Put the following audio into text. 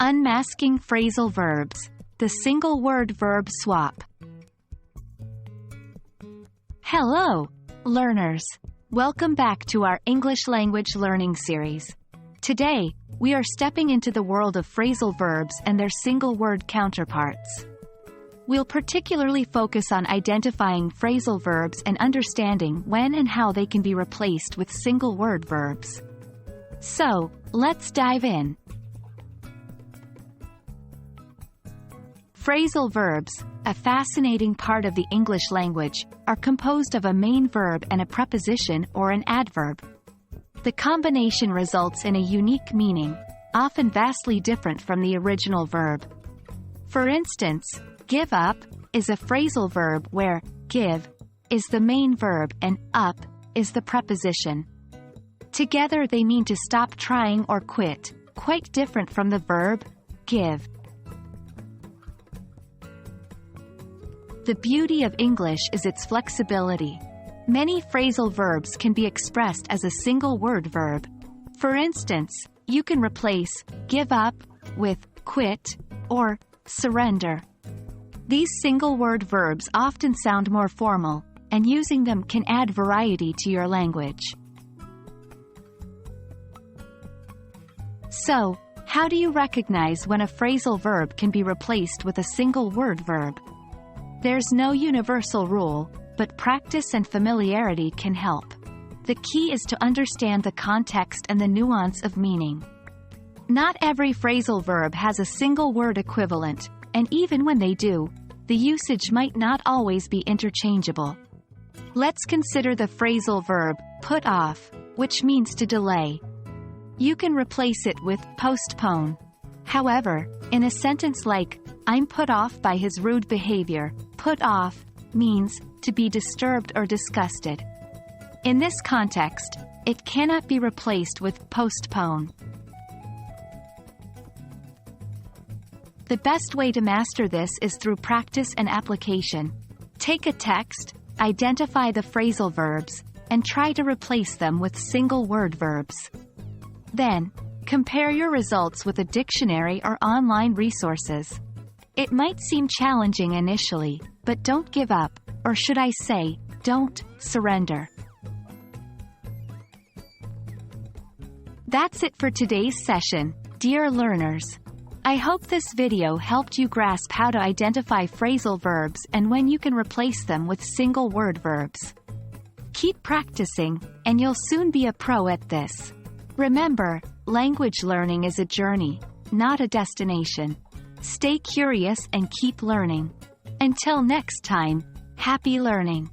Unmasking Phrasal Verbs, the single-word verb swap. Hello, learners! Welcome back to our English language learning series. Today, we are stepping into the world of phrasal verbs and their single-word counterparts. We'll particularly focus on identifying phrasal verbs and understanding when and how they can be replaced with single-word verbs. So, let's dive in. Phrasal verbs, a fascinating part of the English language, are composed of a main verb and a preposition or an adverb. The combination results in a unique meaning, often vastly different from the original verb. For instance, give up is a phrasal verb where give is the main verb and up is the preposition. Together they mean to stop trying or quit, quite different from the verb give. The beauty of English is its flexibility. Many phrasal verbs can be expressed as a single-word verb. For instance, you can replace give up with quit or surrender. These single-word verbs often sound more formal, and using them can add variety to your language. So, how do you recognize when a phrasal verb can be replaced with a single-word verb? There's no universal rule, but practice and familiarity can help. The key is to understand the context and the nuance of meaning. Not every phrasal verb has a single-word equivalent, and even when they do, the usage might not always be interchangeable. Let's consider the phrasal verb put off, which means to delay. You can replace it with postpone. However, in a sentence like, I'm put off by his rude behavior, put off means to be disturbed or disgusted. In this context, it cannot be replaced with postpone. The best way to master this is through practice and application. Take a text, identify the phrasal verbs, and try to replace them with single-word verbs. Then, compare your results with a dictionary or online resources. It might seem challenging initially, but don't give up, or should I say, don't surrender. That's it for today's session, dear learners. I hope this video helped you grasp how to identify phrasal verbs and when you can replace them with single-word verbs. Keep practicing, and you'll soon be a pro at this. Remember, language learning is a journey, not a destination. Stay curious and keep learning. Until next time, happy learning!